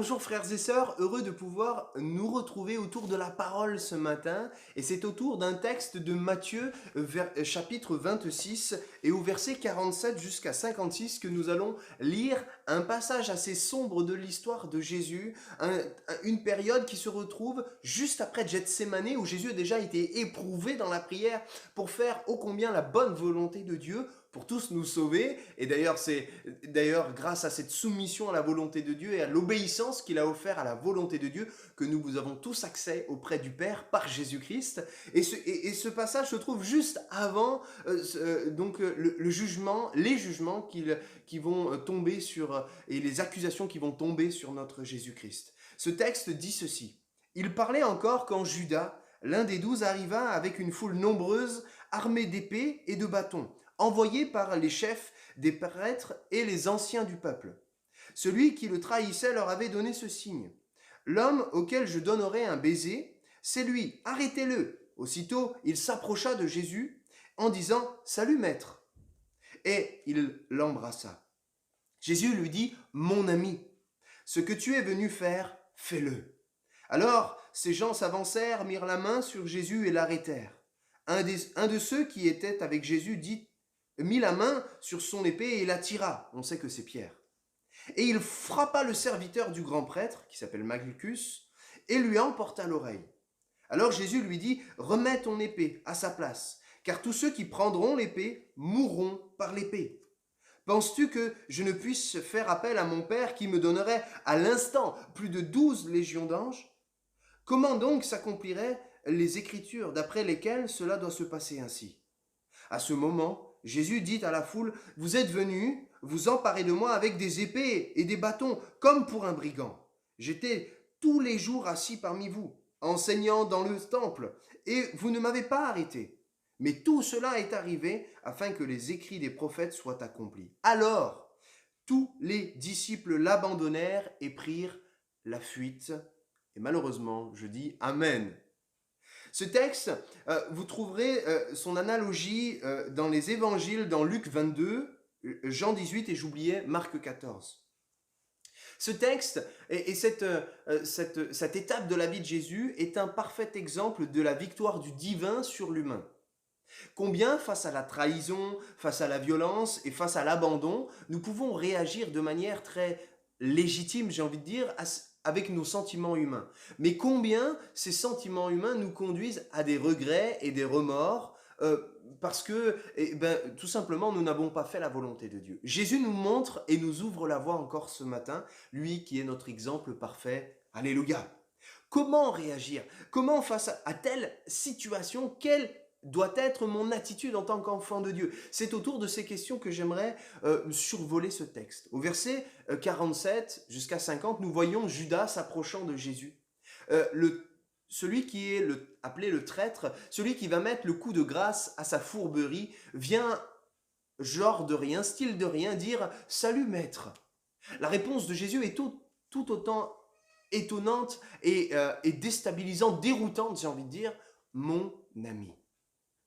Bonjour frères et sœurs, heureux de pouvoir nous retrouver autour de la parole ce matin. Et c'est autour d'un texte de Matthieu, chapitre 26, et au verset 47 jusqu'à 56 que nous allons lire un passage assez sombre de l'histoire de Jésus, une période qui se retrouve juste après Gethsémanée, où Jésus a déjà été éprouvé dans la prière pour faire ô combien la bonne volonté de Dieu, pour tous nous sauver. Et c'est d'ailleurs grâce à cette soumission à la volonté de Dieu et à l'obéissance qu'il a offert à la volonté de Dieu que nous avons tous accès auprès du Père par Jésus-Christ. Et ce passage se trouve juste avant le jugement, les jugements qui vont tomber et les accusations qui vont tomber sur notre Jésus-Christ. Ce texte dit ceci: Il parlait encore quand Judas, l'un des 12, arriva avec une foule nombreuse, armée d'épées et de bâtons, envoyé par les chefs des prêtres et les anciens du peuple. Celui qui le trahissait leur avait donné ce signe: L'homme auquel je donnerai un baiser, c'est lui, arrêtez-le. Aussitôt, il s'approcha de Jésus en disant: Salut maître. Et il l'embrassa. Jésus lui dit: Mon ami, ce que tu es venu faire, fais-le. Alors ces gens s'avancèrent, mirent la main sur Jésus et l'arrêtèrent. Un de ceux qui étaient avec Jésus mit la main sur son épée et la tira. On sait que c'est Pierre. Et il frappa le serviteur du grand prêtre, qui s'appelle Malchus, et lui emporta l'oreille. Alors Jésus lui dit: Remets ton épée à sa place, car tous ceux qui prendront l'épée mourront par l'épée. Penses-tu que je ne puisse faire appel à mon Père qui me donnerait à l'instant plus de 12 légions d'anges? Comment donc s'accompliraient les Écritures d'après lesquelles cela doit se passer ainsi? À ce moment, Jésus dit à la foule: Vous êtes venus vous emparer de moi avec des épées et des bâtons, comme pour un brigand. J'étais tous les jours assis parmi vous, enseignant dans le temple, et vous ne m'avez pas arrêté. Mais tout cela est arrivé afin que les écrits des prophètes soient accomplis. Alors, tous les disciples l'abandonnèrent et prirent la fuite. Et malheureusement, je dis Amen. Ce texte, vous trouverez son analogie dans les évangiles, dans Luc 22, Jean 18 et j'oubliais Marc 14. Ce texte et cette étape de la vie de Jésus est un parfait exemple de la victoire du divin sur l'humain. Combien, face à la trahison, face à la violence et face à l'abandon, nous pouvons réagir de manière très légitime, j'ai envie de dire, avec nos sentiments humains. Mais combien ces sentiments humains nous conduisent à des regrets et des remords parce que, tout simplement, nous n'avons pas fait la volonté de Dieu. Jésus nous montre et nous ouvre la voie encore ce matin, lui qui est notre exemple parfait. Alléluia. Comment réagir? Comment, face à telle situation, quelle doit être mon attitude en tant qu'enfant de Dieu? C'est autour de ces questions que j'aimerais survoler ce texte. Au verset 47 jusqu'à 50, nous voyons Judas s'approchant de Jésus. Celui qui est appelé le traître, celui qui va mettre le coup de grâce à sa fourberie, vient, genre de rien, style de rien, dire « Salut maître ». La réponse de Jésus est tout autant étonnante et déstabilisante, déroutante, j'ai envie de dire, « Mon ami ».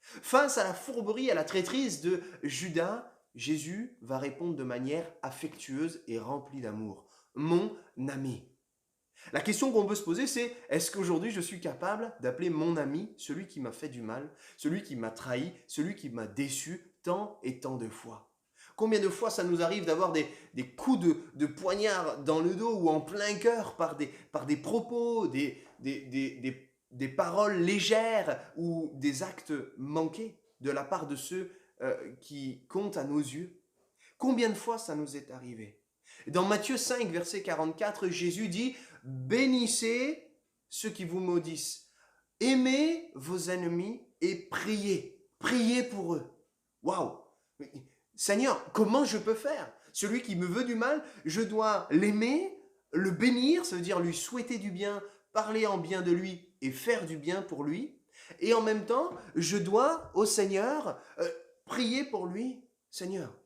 Face à la fourberie, à la traîtrise de Judas, Jésus va répondre de manière affectueuse et remplie d'amour. Mon ami. La question qu'on peut se poser, c'est: est-ce qu'aujourd'hui je suis capable d'appeler mon ami celui qui m'a fait du mal, celui qui m'a trahi, celui qui m'a déçu tant et tant de fois? Combien de fois ça nous arrive d'avoir des coups de poignard dans le dos ou en plein cœur par des propos, des paroles légères ou des actes manqués de la part de ceux qui comptent à nos yeux? Combien de fois ça nous est arrivé? Dans Matthieu 5, verset 44, Jésus dit: Bénissez ceux qui vous maudissent, aimez vos ennemis et priez. Priez pour eux. Waouh! Seigneur, comment je peux faire? Celui qui me veut du mal, je dois l'aimer, le bénir, ça veut dire lui souhaiter du bien, parler en bien de lui et faire du bien pour lui. Et en même temps, je dois au Seigneur prier pour lui. Seigneur,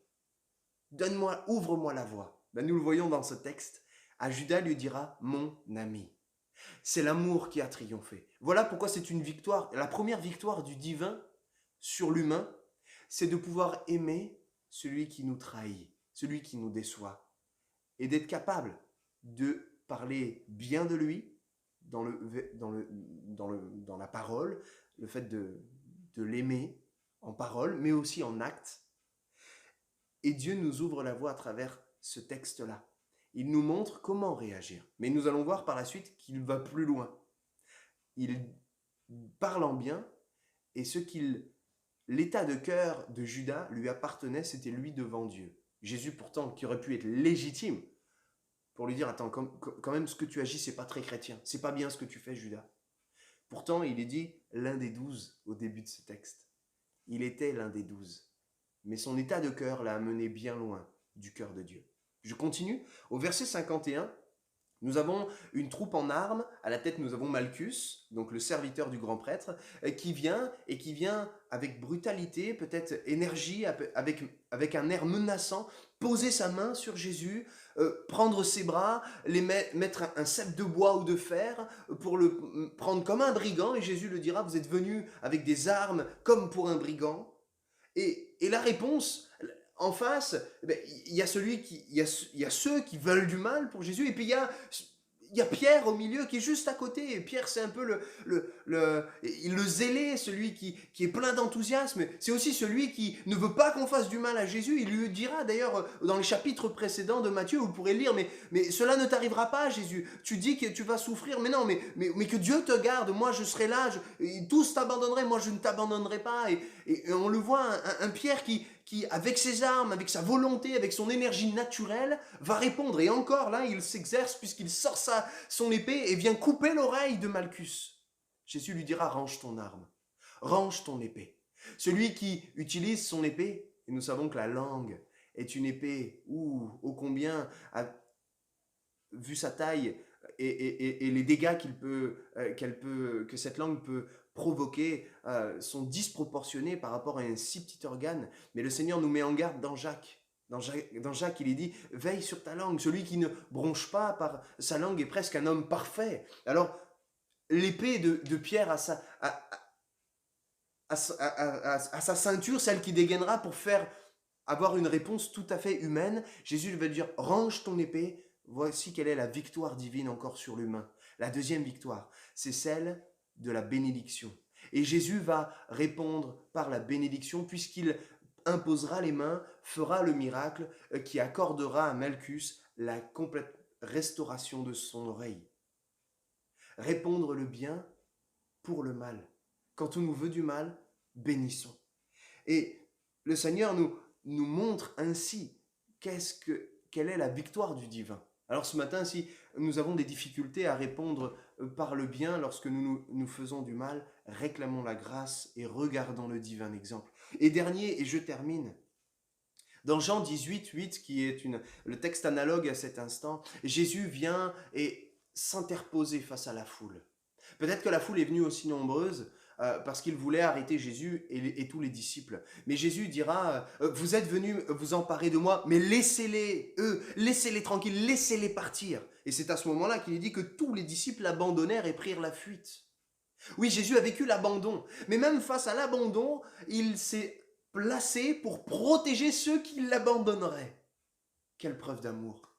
donne-moi, ouvre-moi la voie. Nous le voyons dans ce texte. À Judas lui dira: mon ami. C'est l'amour qui a triomphé. Voilà pourquoi c'est une victoire. La première victoire du divin sur l'humain, c'est de pouvoir aimer celui qui nous trahit, celui qui nous déçoit, et d'être capable de parler bien de lui dans la parole, le fait de l'aimer en parole, mais aussi en acte. Et Dieu nous ouvre la voie à travers ce texte-là. Il nous montre comment réagir. Mais nous allons voir par la suite qu'il va plus loin. Il parle en bien, et l'état de cœur de Judas lui appartenait, c'était lui devant Dieu. Jésus pourtant, qui aurait pu être légitime pour lui dire, attends, quand même ce que tu agis, c'est pas très chrétien, c'est pas bien ce que tu fais, Judas. Pourtant, il est dit l'un des 12 au début de ce texte. Il était l'un des 12. Mais son état de cœur l'a amené bien loin du cœur de Dieu. Je continue. Au verset 51, nous avons une troupe en armes. À la tête, nous avons Malchus, donc le serviteur du grand prêtre, qui vient avec brutalité, peut-être énergie, avec un air menaçant, poser sa main sur Jésus, prendre ses bras, mettre un cep de bois ou de fer pour le prendre comme un brigand. Et Jésus le dira, vous êtes venus avec des armes comme pour un brigand. Et la réponse, en face, il y a ceux qui veulent du mal pour Jésus, et puis il y a Pierre au milieu qui est juste à côté. Et Pierre, c'est un peu le zélé, celui qui est plein d'enthousiasme. C'est aussi celui qui ne veut pas qu'on fasse du mal à Jésus. Il lui dira d'ailleurs dans les chapitres précédents de Matthieu, vous pourrez lire, mais cela ne t'arrivera pas, Jésus. Tu dis que tu vas souffrir, mais non, mais que Dieu te garde. Moi, je serai là. Tous t'abandonneraient, moi, je ne t'abandonnerai pas. Et on le voit, un Pierre qui, avec ses armes, avec sa volonté, avec son énergie naturelle, va répondre. Et encore là, il s'exerce puisqu'il sort son épée et vient couper l'oreille de Malchus. Jésus lui dira, range ton arme, range ton épée. Celui qui utilise son épée, et nous savons que la langue est une épée, ô combien, vu sa taille et les dégâts que cette langue peut provoquer sont disproportionnés par rapport à un si petit organe. Mais le Seigneur nous met en garde dans Jacques. Dans Jacques, il est dit, veille sur ta langue. Celui qui ne bronche pas par sa langue est presque un homme parfait. Alors, l'épée de Pierre à sa ceinture, celle qui dégainera pour avoir une réponse tout à fait humaine, Jésus lui va dire, range ton épée. Voici quelle est la victoire divine encore sur l'humain. La deuxième victoire, c'est celle de la bénédiction. Et Jésus va répondre par la bénédiction puisqu'il imposera les mains, fera le miracle qui accordera à Malchus la complète restauration de son oreille. Répondre le bien pour le mal. Quand on nous veut du mal, bénissons. Et le Seigneur nous montre ainsi quelle est la victoire du divin. Alors ce matin, si nous avons des difficultés à répondre par le bien lorsque nous faisons du mal, réclamons la grâce et regardons le divin exemple. Et dernier, et je termine, dans Jean 18, 8, qui est le texte analogue à cet instant, Jésus vient et s'interposer face à la foule. Peut-être que la foule est venue aussi nombreuse parce qu'il voulait arrêter Jésus et tous les disciples. Mais Jésus dira, vous êtes venus vous emparer de moi, mais laissez-les, laissez-les tranquilles, laissez-les partir. Et c'est à ce moment-là qu'il est dit que tous les disciples l'abandonnèrent et prirent la fuite. Oui, Jésus a vécu l'abandon, mais même face à l'abandon, il s'est placé pour protéger ceux qui l'abandonneraient. Quelle preuve d'amour!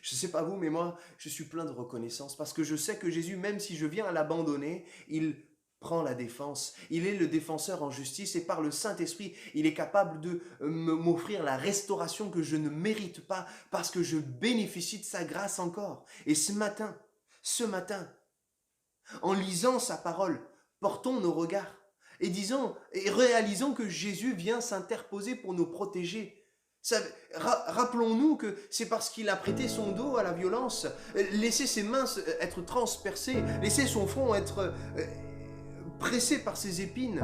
Je ne sais pas vous, mais moi, je suis plein de reconnaissance parce que je sais que Jésus, même si je viens à l'abandonner, il prend la défense. Il est le défenseur en justice et par le Saint-Esprit, il est capable de m'offrir la restauration que je ne mérite pas parce que je bénéficie de sa grâce encore. Et ce matin, en lisant sa parole, portons nos regards et réalisons que Jésus vient s'interposer pour nous protéger. Rappelons-nous que c'est parce qu'il a prêté son dos à la violence, laissé ses mains être transpercées, laissé son front être pressé par ses épines,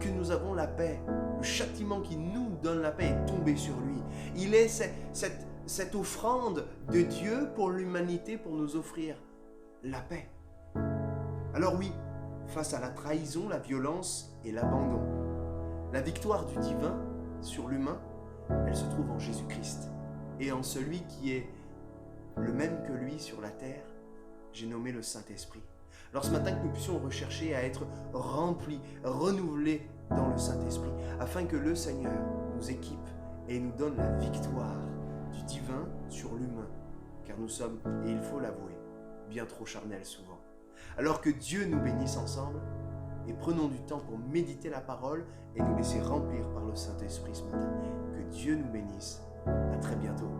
que nous avons la paix. Le châtiment qui nous donne la paix est tombé sur lui. Il est cette offrande de Dieu pour l'humanité, pour nous offrir la paix. Alors oui, face à la trahison, la violence et l'abandon, la victoire du divin sur l'humain, elle se trouve en Jésus-Christ et en celui qui est le même que lui sur la terre, j'ai nommé le Saint-Esprit. Alors ce matin, que nous puissions rechercher à être remplis, renouvelés dans le Saint-Esprit, afin que le Seigneur nous équipe et nous donne la victoire du divin sur l'humain. car nous sommes, et il faut l'avouer, bien trop charnels souvent. Alors que Dieu nous bénisse ensemble, et prenons du temps pour méditer la parole et nous laisser remplir par le Saint-Esprit ce matin. Que Dieu nous bénisse. À très bientôt.